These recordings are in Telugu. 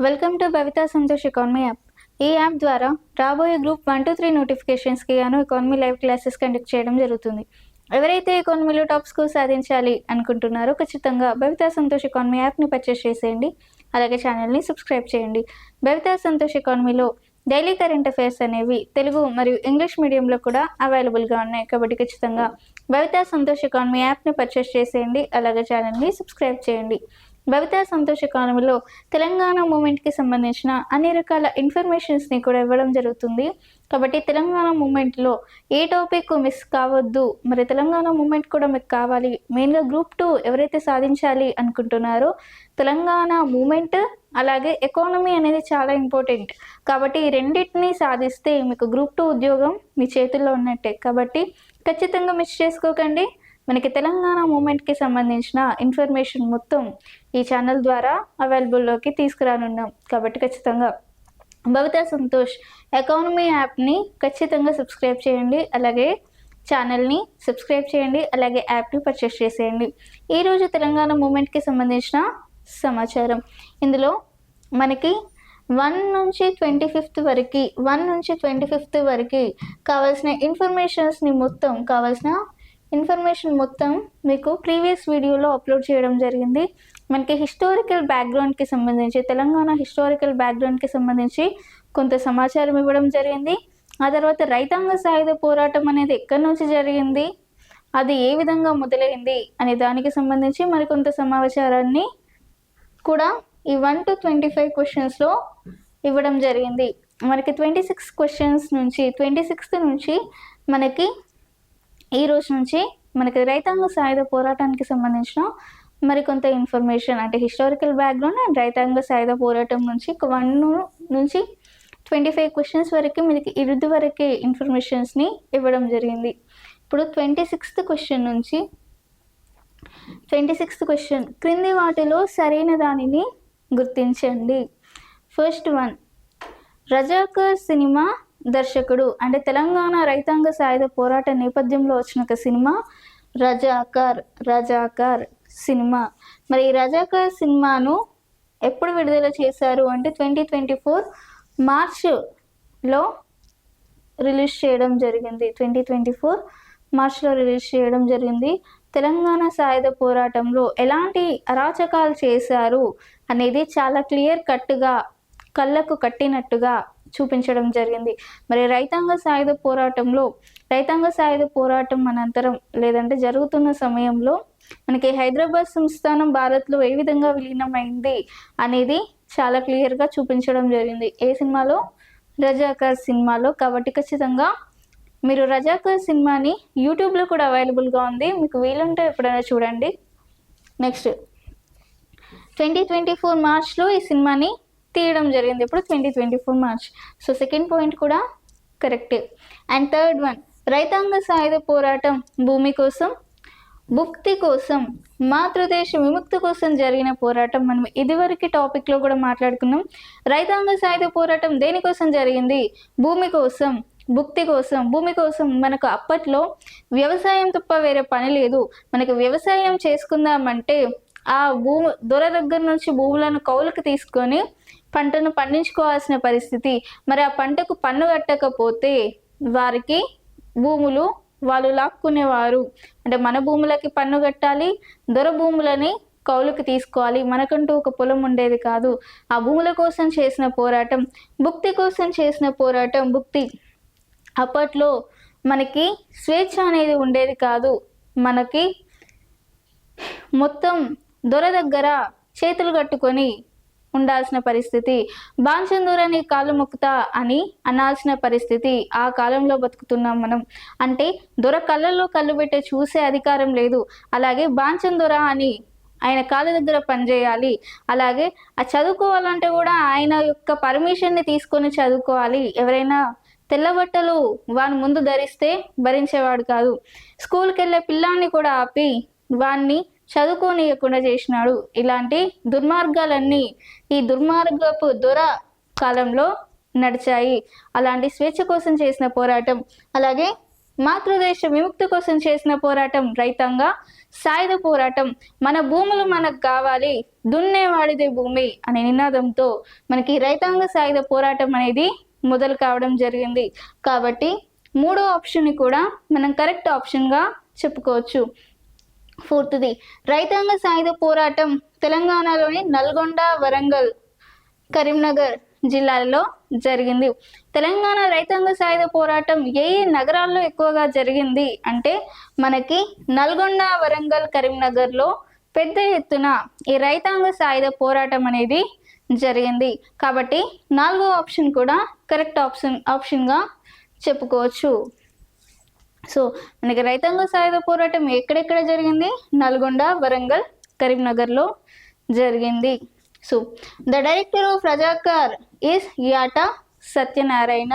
Welcome to Bhavitha Santosh economy app. ఈ యాప్ ద్వారా రాబోయే గ్రూప్ 1-3 నోటిఫికేషన్స్కి గాను ఎకానమీ లైవ్ క్లాసెస్ కండక్ట్ చేయడం జరుగుతుంది. ఎవరైతే ఎకానమీలో టాప్ స్కోర్ సాధించాలి అనుకుంటున్నారో ఖచ్చితంగా భవితా సంతోష్ ఎకానమీ యాప్ని పర్చేస్ చేసేయండి. అలాగే ఛానల్ని సబ్స్క్రైబ్ చేయండి. భవితా సంతోష్ ఎకానమీలో డైలీ కరెంట్ అఫైర్స్ అనేవి తెలుగు మరియు ఇంగ్లీష్ మీడియంలో కూడా అవైలబుల్గా ఉన్నాయి. కాబట్టి ఖచ్చితంగా భవితా సంతోష్ ఎకానమీ యాప్ని పర్చేస్ చేసేయండి. అలాగే ఛానల్ని సబ్స్క్రైబ్ చేయండి. భవితా సంతోష్ ఎకానమీలో తెలంగాణ మూమెంట్కి సంబంధించిన అన్ని రకాల ఇన్ఫర్మేషన్స్ని కూడా ఇవ్వడం జరుగుతుంది. కాబట్టి తెలంగాణ మూమెంట్లో ఏ టాపిక్ మిస్ కావద్దు. మరి తెలంగాణ మూమెంట్ కూడా మీకు కావాలి, మెయిన్గా గ్రూప్ 2 ఎవరైతే సాధించాలి అనుకుంటున్నారో తెలంగాణ మూమెంట్ అలాగే ఎకానమీ అనేది చాలా ఇంపార్టెంట్. కాబట్టి ఈ రెండింటిని సాధిస్తే మీకు గ్రూప్ 2 ఉద్యోగం మీ చేతుల్లో ఉన్నట్టే. కాబట్టి ఖచ్చితంగా మిస్ చేసుకోకండి. మనకి తెలంగాణ మూమెంట్కి సంబంధించిన ఇన్ఫర్మేషన్ మొత్తం ఈ ఛానల్ ద్వారా అవైలబుల్లోకి తీసుకురానున్నాం. కాబట్టి ఖచ్చితంగా భవితా సంతోష్ ఎకానమీ యాప్ని ఖచ్చితంగా సబ్స్క్రైబ్ చేయండి. అలాగే ఛానల్ని సబ్స్క్రైబ్ చేయండి. అలాగే యాప్ని పర్చేస్ చేసేయండి. ఈరోజు తెలంగాణ మూమెంట్కి సంబంధించిన సమాచారం ఇందులో మనకి 1 నుంచి 25th వరకు కావాల్సిన ఇన్ఫర్మేషన్ మొత్తం మీకు ప్రీవియస్ వీడియోలో అప్లోడ్ చేయడం జరిగింది. మనకి హిస్టారికల్ బ్యాక్గ్రౌండ్కి సంబంధించి తెలంగాణ హిస్టారికల్ బ్యాక్గ్రౌండ్కి సంబంధించి కొంత సమాచారం ఇవ్వడం జరిగింది. ఆ తర్వాత రైతాంగ సాయుధ పోరాటం అనేది ఎక్కడి నుంచి జరిగింది, అది ఏ విధంగా మొదలైంది అనే దానికి సంబంధించి మరికొంత సమాచారాన్ని కూడా ఈ 1 to 25 క్వశ్చన్స్లో ఇవ్వడం జరిగింది. మనకి 26th నుంచి మనకి ఈ రోజు నుంచి మనకి రైతాంగ సాయుధ పోరాటానికి సంబంధించిన మరికొంత ఇన్ఫర్మేషన్ అంటే హిస్టారికల్ బ్యాక్గ్రౌండ్ అండ్ రైతాంగ సాయుధ పోరాటం నుంచి 1 నుంచి 25 క్వశ్చన్స్ వరకు మనకి వరకే ఇన్ఫర్మేషన్స్ని ఇవ్వడం జరిగింది. ఇప్పుడు 26th క్వశ్చన్ క్రింది వాటిలో సరైన దానిని గుర్తించండి. ఫస్ట్ 1 రజాకర్ సినిమా దర్శకుడు అంటే తెలంగాణ రైతాంగ సాయుధ పోరాట నేపథ్యంలో వచ్చిన ఒక సినిమా రజాకర్ సినిమా. మరి ఈ రజాకర్ సినిమాను ఎప్పుడు విడుదల చేశారు అంటే 2024 మార్చ్లో రిలీజ్ చేయడం జరిగింది. 2024 మార్చ్లో రిలీజ్ చేయడం జరిగింది. తెలంగాణ సాయుధ పోరాటంలో ఎలాంటి అరాచకాలు చేశారు అనేది చాలా క్లియర్ కట్గా కళ్ళకు కట్టినట్టుగా చూపించడం జరిగింది. మరి రైతాంగ సాయుధ పోరాటం అనంతరం లేదంటే జరుగుతున్న సమయంలో మనకి హైదరాబాద్ సంస్థానం భారత్లో ఏ విధంగా విలీనమైంది అనేది చాలా క్లియర్గా చూపించడం జరిగింది. ఏ సినిమాలో? రజాకర్ సినిమాలో. కాబట్టి ఖచ్చితంగా మీరు రజాకర్ సినిమాని యూట్యూబ్లో కూడా అవైలబుల్గా ఉంది, మీకు వీలుంటే ఎప్పుడైనా చూడండి. నెక్స్ట్ 2024 మార్చ్లో ఈ సినిమాని తీయడం జరిగింది. ఇప్పుడు 2024 మార్చ్. సో సెకండ్ పాయింట్ కూడా కరెక్టే. అండ్ థర్డ్ 1 రైతాంగ సాయుధ పోరాటం భూమి కోసం, భుక్తి కోసం, మాతృదేశ విముక్తి కోసం జరిగిన పోరాటం. మనం ఇదివరకు టాపిక్లో కూడా మాట్లాడుకున్నాం. రైతాంగ సాయుధ పోరాటం దేనికోసం జరిగింది? భూమి కోసం, భుక్తి కోసం. భూమి కోసం మనకు అప్పట్లో వ్యవసాయం తప్ప వేరే పని లేదు. మనకి వ్యవసాయం చేసుకుందామంటే ఆ దొర దగ్గర నుంచి భూములను కౌలుకు తీసుకొని పంటను పండించుకోవాల్సిన పరిస్థితి. మరి ఆ పంటకు పన్ను కట్టకపోతే వారికి భూములు వాళ్ళు లాక్కునేవారు. అంటే మన భూములకి పన్ను కట్టాలి, దొర భూములని కౌలుకు తీసుకోవాలి. మనకంటూ ఒక పొలం ఉండేది కాదు. ఆ భూముల కోసం చేసిన పోరాటం, భుక్తి కోసం చేసిన పోరాటం. భుక్తి అప్పట్లో మనకి స్వేచ్ఛ అనేది ఉండేది కాదు. మనకి మొత్తం దొర దగ్గర చేతులు కట్టుకొని ఉండాల్సిన పరిస్థితి. బాంచందూరని కాళ్ళు మొక్కుతా అని అనాల్సిన పరిస్థితి. ఆ కాలంలో బతుకుతున్నాం మనం. అంటే దొర కళ్ళల్లో కళ్ళు పెట్టే చూసే అధికారం లేదు. అలాగే బాంచందొర అని ఆయన కాళ్ళ దగ్గర పనిచేయాలి. అలాగే ఆ చదువుకోవాలంటే కూడా ఆయన యొక్క పర్మిషన్ని తీసుకొని చదువుకోవాలి. ఎవరైనా తెల్లబట్టలు వాని ముందు ధరిస్తే భరించేవాడు కాదు. స్కూల్కి వెళ్ళే పిల్లాన్ని కూడా ఆపి వాన్ని చదువుకోనియకుండా చేసినాడు. ఇలాంటి దుర్మార్గాలన్నీ ఈ దుర్మార్గపు దొర కాలంలో నడిచాయి. అలాంటి స్వేచ్ఛ కోసం చేసిన పోరాటం, అలాగే మాతృదేశ విముక్తి కోసం చేసిన పోరాటం రైతాంగ సాయుధ పోరాటం. మన భూములు మనకు కావాలి, దున్నేవాడిదే భూమి అనే నినాదంతో మనకి రైతాంగ సాయుధ పోరాటం అనేది మొదలు కావడం జరిగింది. కాబట్టి మూడో ఆప్షన్ని కూడా మనం కరెక్ట్ ఆప్షన్గా చెప్పుకోవచ్చు. ఫోర్త్ది, రైతాంగ సాయుధ పోరాటం తెలంగాణలోని నల్గొండ, వరంగల్, కరీంనగర్ జిల్లాలలో జరిగింది. తెలంగాణ రైతాంగ సాయుధ పోరాటం ఏ నగరాల్లో ఎక్కువగా జరిగింది అంటే మనకి నల్గొండ, వరంగల్, కరీంనగర్లో పెద్ద ఎత్తున ఈ రైతాంగ సాయుధ పోరాటం అనేది జరిగింది. కాబట్టి నాలుగో ఆప్షన్ కూడా కరెక్ట్ ఆప్షన్గా చెప్పుకోవచ్చు. సో మనకి రైతాంగ సాయుధ పోరాటం ఎక్కడెక్కడ జరిగింది? నల్గొండ, వరంగల్, కరీంనగర్లో జరిగింది. So the director of Razakar is Yata Satyanarayana.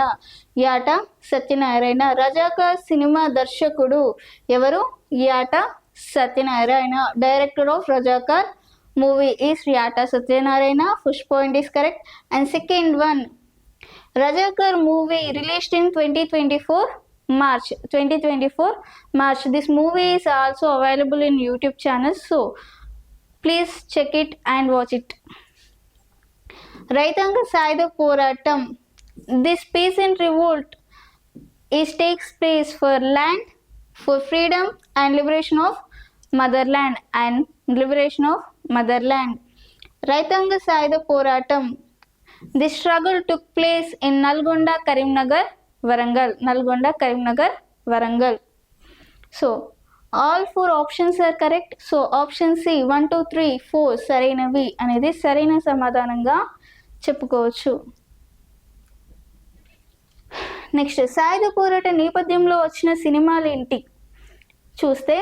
Yata Satyanarayana. Razakar cinema దర్శకుడు ఎవరు? Yata Satyanarayana. Director of Razakar movie is Yata Satyanarayana. First point is correct. And second one, Razakar movie released in 2024 March. This movie is also available in YouTube channels, so please check it and watch it. రైతాంగ సాయుధ పోరాటం, this peasant revolt takes place for land, for freedom and liberation of motherland. రైతాంగ సాయుధ పోరాటం, this struggle took place in Nalgonda, Karimnagar, Varangal. So all four options are correct. So option C 1, 2, 3, 4 సరైనవి అనేది సరైన సమాధానంగా చెప్పుకోవచ్చు. నెక్స్ట్, సాయుధ పోరాట నేపథ్యంలో వచ్చిన సినిమాలు ఏంటి చూస్తే,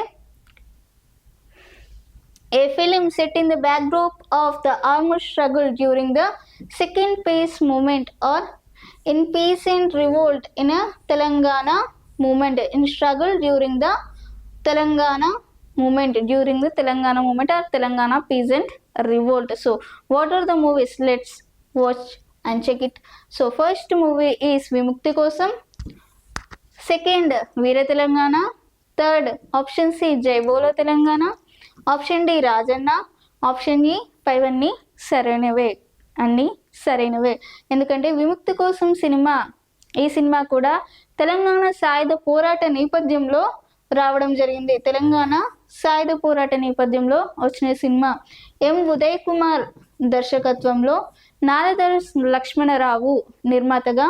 a film set in the backdrop of the armed struggle during the second peace movement or in peasant revolt in a Telangana movement, in struggle during the Telangana movement or Telangana peasant revolt. So what are the movies? Let's watch and check it. So first movie is Vimukti Kosam, second Veera Telangana, third option C Jai Bolo Telangana, option D Rajanna, option E పైవన్నీ సరైనవే, అన్నీ సరైనవే. ఎందుకంటే విముక్తి కోసం ఈ సినిమా కూడా తెలంగాణ సాయుధ పోరాట నేపథ్యంలో రావడం జరిగింది. తెలంగాణ సాయుధ పోరాట నేపథ్యంలో వచ్చిన సినిమా. ఎం ఉదయ్ కుమార్ దర్శకత్వంలో నారదర లక్ష్మణరావు నిర్మాతగా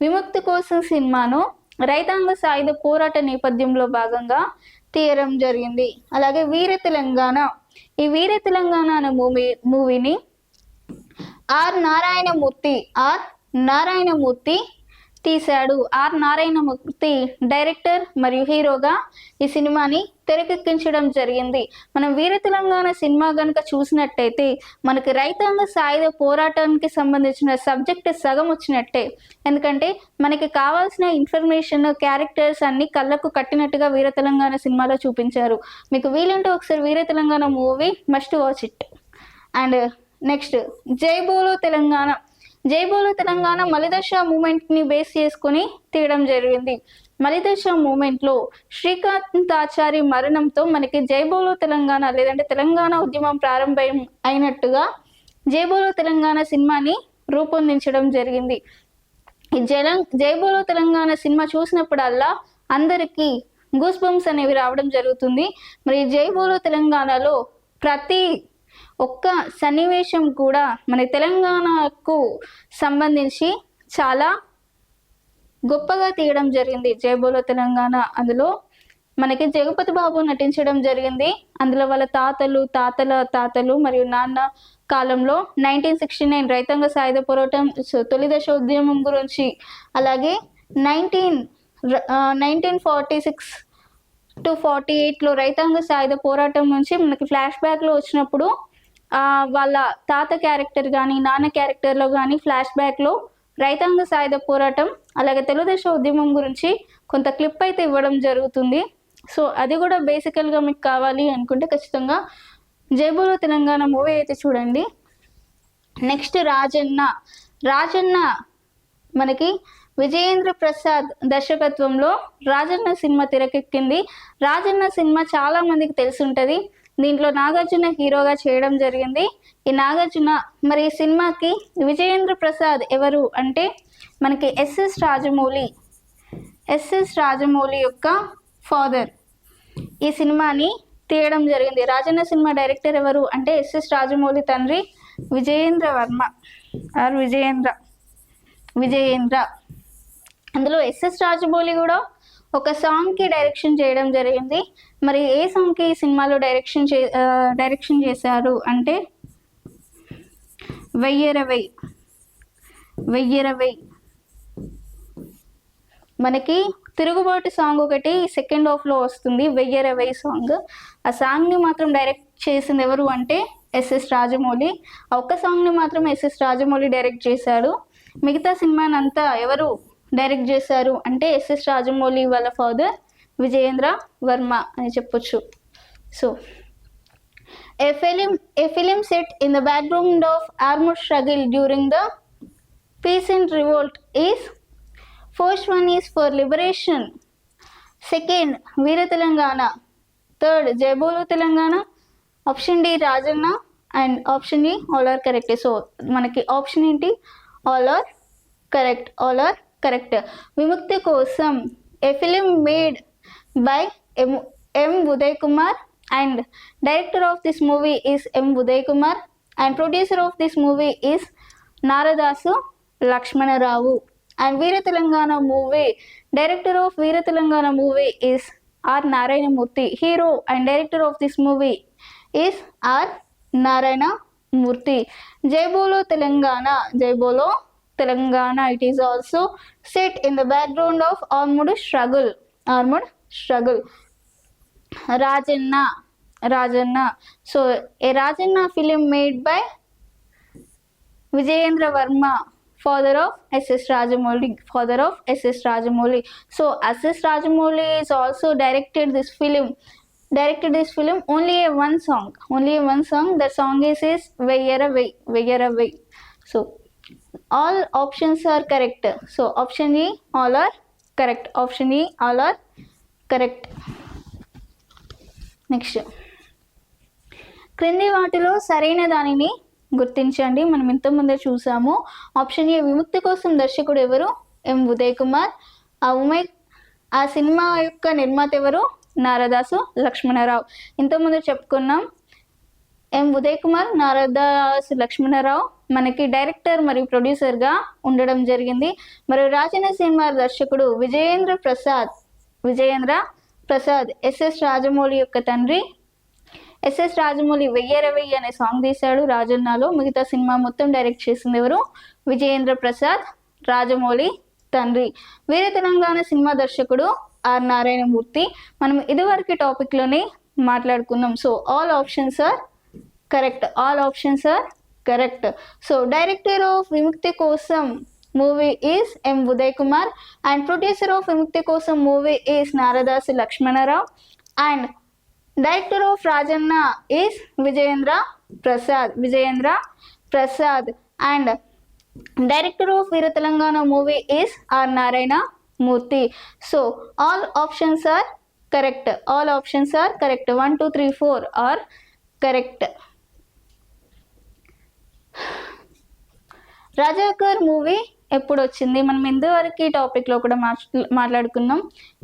విముక్తి కోసం సినిమాను రైతాంగ సాయుధ పోరాట నేపథ్యంలో భాగంగా తీయడం జరిగింది. అలాగే వీర తెలంగాణ, ఈ వీర తెలంగాణ అనే మూవీని ఆర్ నారాయణమూర్తి తీశాడు. ఆర్ నారాయణమూర్తి డైరెక్టర్ మరియు హీరోగా ఈ సినిమాని తెరకెక్కించడం జరిగింది. మనం వీర తెలంగాణ సినిమా కనుక చూసినట్టయితే మనకి రైతాంగ సాయుధ పోరాటానికి సంబంధించిన సబ్జెక్ట్ సగం వచ్చినట్టే. ఎందుకంటే మనకి కావాల్సిన ఇన్ఫర్మేషన్, క్యారెక్టర్స్ అన్ని కళ్ళకు కట్టినట్టుగా వీర తెలంగాణ సినిమాలో చూపించారు. మీకు వీలుంటే ఒకసారి Veera Telangana movie must watch it. And next, Jai Bolo Telangana మలిదశ మూమెంట్ని బేస్ చేసుకుని తీయడం జరిగింది. మలిదశ మూమెంట్లో శ్రీకాంతాచారి మరణంతో మనకి జై బోలో తెలంగాణ లేదంటే తెలంగాణ ఉద్యమం ప్రారంభం అయినట్టుగా జై బోలో తెలంగాణ సినిమాని రూపొందించడం జరిగింది. ఈ జై బోలో తెలంగాణ సినిమా చూసినప్పుడల్లా అందరికీ గూస్ బంప్స్ అనేవి రావడం జరుగుతుంది. మరి జై బోలో తెలంగాణలో ప్రతి ఒక్క సన్నివేశం కూడా మన తెలంగాణకు సంబంధించి చాలా గొప్పగా తీయడం జరిగింది. జై బోలో తెలంగాణ, అందులో మనకి జగపతి బాబు నటించడం జరిగింది. అందులో వాళ్ళ తాతలు మరియు నాన్న కాలంలో 1969 రైతాంగ సాయుధ పోరాటం, తొలి దశ ఉద్యమం గురించి, అలాగే 1946 to 48లో రైతాంగ సాయుధ పోరాటం నుంచి మనకి ఫ్లాష్ బ్యాక్లో వచ్చినప్పుడు వాళ్ళ తాత క్యారెక్టర్ కానీ నాన్న క్యారెక్టర్లో కానీ ఫ్లాష్ బ్యాక్లో రైతాంగ సాయుధ పోరాటం అలాగే తెలుగుదేశం ఉద్యమం గురించి కొంత క్లిప్ అయితే ఇవ్వడం జరుగుతుంది. సో అది కూడా బేసికల్గా మీకు కావాలి అనుకుంటే ఖచ్చితంగా జై బోలో తెలంగాణ మూవీ అయితే చూడండి. నెక్స్ట్ రాజన్న మనకి విజయేంద్ర ప్రసాద్ దర్శకత్వంలో రాజన్న సినిమా తెరకెక్కింది. రాజన్న సినిమా చాలా మందికి తెలిసి ఉంటుంది. దీంట్లో నాగార్జున హీరోగా చేయడం జరిగింది. ఈ నాగార్జున మరి ఈ సినిమాకి విజయేంద్ర ప్రసాద్ ఎవరు అంటే మనకి ఎస్ఎస్ రాజమౌళి యొక్క ఫాదర్ ఈ సినిమాని తీయడం జరిగింది. రాజన్న సినిమా డైరెక్టర్ ఎవరు అంటే ఎస్ఎస్ రాజమౌళి తండ్రి విజయేంద్ర వర్మ ఆర్ విజయేంద్ర. అందులో ఎస్ఎస్ రాజమౌళి కూడా ఒక సాంగ్కి డైరెక్షన్ చేయడం జరిగింది. మరి ఏ సాంగ్కి ఈ సినిమాలో డైరెక్షన్ చేశారు అంటే వెయ్యరవై. మనకి తిరుగుబాటు సాంగ్ ఒకటి సెకండ్ హాఫ్లో వస్తుంది, వెయ్యరవై సాంగ్. ఆ సాంగ్ని మాత్రం డైరెక్ట్ చేసింది ఎవరు అంటే ఎస్ఎస్ రాజమౌళి. ఆ ఒక్క సాంగ్ని మాత్రం ఎస్ఎస్ రాజమౌళి డైరెక్ట్ చేశాడు. మిగతా సినిమాని అంతా ఎవరు డైరెక్ట్ చేశారు అంటే ఎస్ఎస్ రాజమౌళి వాళ్ళ ఫాదర్ విజయేంద్ర వర్మ అని చెప్పొచ్చు. So a film set in the background of armed struggle during the peasant revolt is first one is for liberation, second Veera Telangana, third Jai Bolo Telangana, option D Rajanna and option E all are correct. So మనకి ఆప్షన్ ఏంటి all are correct. విముక్తి కోసం a film made by M. Uday Kumar and director of this movie is M. Uday Kumar and producer of this movie is Naradasu Lakshmana Rao and Veera Telangana movie director of Veera Telangana movie is R. Narayana Murthy. Hero and director of this movie is R. Narayana Murthy. Jai Bolo Telangana, it is also set in the background of armed struggle. Rajanna. So a Rajanna film made by Vijayendra Varma, father of S.S. Rajamouli. So S.S. Rajamouli is also directed this film only one song. The song is Veyyara. So all options are correct. So option E all are correct. Next క్రింది వాటిలో సరైన దానిని గుర్తించండి. మనం ఇంతకుముందే చూసాము. ఆప్షన్ ఏ విముక్తి కోసం దర్శకుడు ఎవరు ఎం ఉదయ్ కుమార్. ఆ సినిమా యొక్క నిర్మాత ఎవరు నారదాసు లక్ష్మణరావు. ఇంతకుముందు చెప్పుకున్నాం ఎం ఉదయ్ కుమార్, నారదాసు లక్ష్మణరావు మనకి డైరెక్టర్ మరియు ప్రొడ్యూసర్గా ఉండడం జరిగింది. మరియు రాజన్న సినిమా దర్శకుడు విజయేంద్ర ప్రసాద్ ఎస్ఎస్ రాజమౌళి యొక్క తండ్రి. ఎస్ఎస్ రాజమౌళి వెయ్యరవై అనే సాంగ్ తీశాడు రాజన్నలో. మిగతా సినిమా మొత్తం డైరెక్ట్ చేసింది ఎవరు విజయేంద్ర ప్రసాద్ రాజమౌళి తండ్రి. వీర తెలంగాణ సినిమా దర్శకుడు ఆర్ నారాయణమూర్తి. మనం ఇదివరకు టాపిక్లోనే మాట్లాడుకున్నాం. So all options are correct. So director of విముక్తి కోసం movie is M. Uday Kumar and producer of Vimukti Kosam movie is Naradasu Lakshmana Rao and director of Rajanna is Vijayendra Prasad and director of Veera Telangana movie is R. Narayana Murthy. So all options are correct. 1, 2, 3, 4 are correct. రాజాకర్ movie ఎప్పుడు వచ్చింది? మనం ఇంతవరకు టాపిక్లో కూడా మాట్లాడుకున్నాం.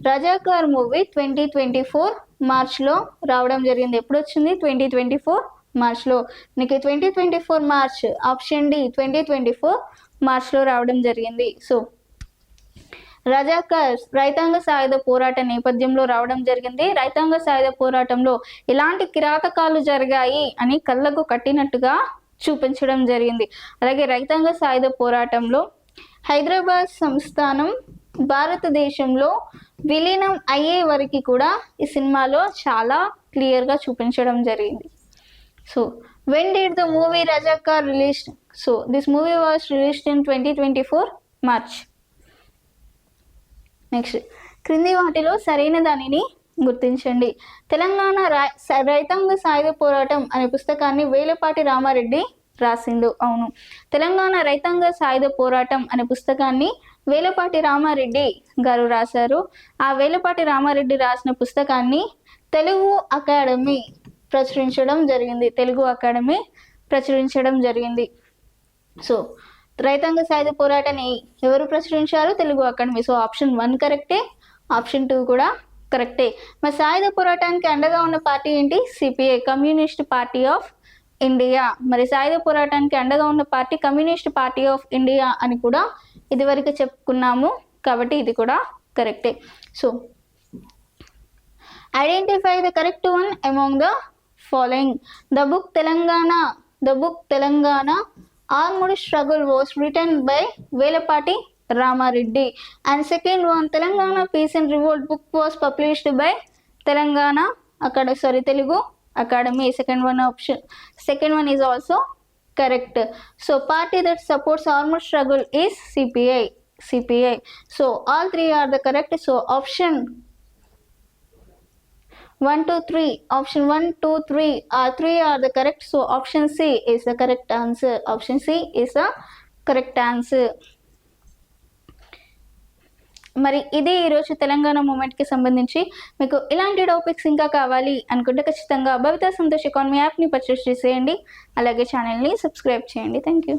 రజాకార్ మూవీ 2024 మార్చ్లో రావడం జరిగింది. ఎప్పుడు వచ్చింది? 2024 మార్చ్లో. నీకు 2024 మార్చ్ ఆప్షన్ డి 2024 మార్చ్లో రావడం జరిగింది. సో రజాకార్ రైతాంగ సాయుధ పోరాట నేపథ్యంలో రావడం జరిగింది. రైతాంగ సాయుధ పోరాటంలో ఎలాంటి కిరాతకాలు జరిగాయి అని కళ్ళకు కట్టినట్టుగా చూపించడం జరిగింది. అలాగే రైతాంగ సాయుధ పోరాటంలో హైదరాబాద్ సంస్థానం భారతదేశంలో విలీనం అయ్యే వరకు కూడా ఈ సినిమాలో చాలా క్లియర్గా చూపించడం జరిగింది. So when did the movie Rajakar released? So this movie was released in 2024 March. Next క్రింది వాటిలో సరైన దానిని గుర్తించండి. తెలంగాణ రైతాంగ సాయుధ పోరాటం అనే పుస్తకాన్ని వేలపాటి రామారెడ్డి రాసిండు. అవును, తెలంగాణ రైతాంగ సాయుధ పోరాటం అనే పుస్తకాన్ని వేలపాటి రామారెడ్డి గారు రాశారు. ఆ వేలపాటి రామారెడ్డి రాసిన పుస్తకాన్ని తెలుగు ప్రచురించడం జరిగింది. తెలుగు అకాడమీ ప్రచురించడం జరిగింది. సో రైతాంగ సాయుధ పోరాటాన్ని ఎవరు ప్రచురించారు? తెలుగు అకాడమీ. సో ఆప్షన్ 1 కరెక్టే, ఆప్షన్ 2 కూడా కరెక్టే. మరి సాయుధ పోరాటానికి అండగా ఉన్న పార్టీ ఏంటి? CPI, communist party of India. మరి సాయుధ పోరాటానికి అండగా ఉన్న party communist party of India అని కూడా ఇదివరకు చెప్పుకున్నాము, కాబట్టి ఇది కూడా కరెక్టే. So identify the correct one among the following. The book Telangana armed struggle was written by Velapati Rama Reddy. And second one, Telangana peace and revolt book was published by Telugu academy. second one is also correct. So party that supports armed struggle is CPI. So all three are the correct. So option 1 to 3 are 3 are the correct. So option C is the correct answer. Option C is the correct answer. మరి ఇది ఈరోజు తెలంగాణ మూమెంట్కి సంబంధించి. మీకు ఇలాంటి టాపిక్స్ ఇంకా కావాలి అనుకుంటే ఖచ్చితంగా భవిత సంతోష్ ఎకానమీ యాప్ని పర్చేస్ చేసేయండి. అలాగే ఛానల్ని సబ్స్క్రైబ్ చేయండి. Thank you.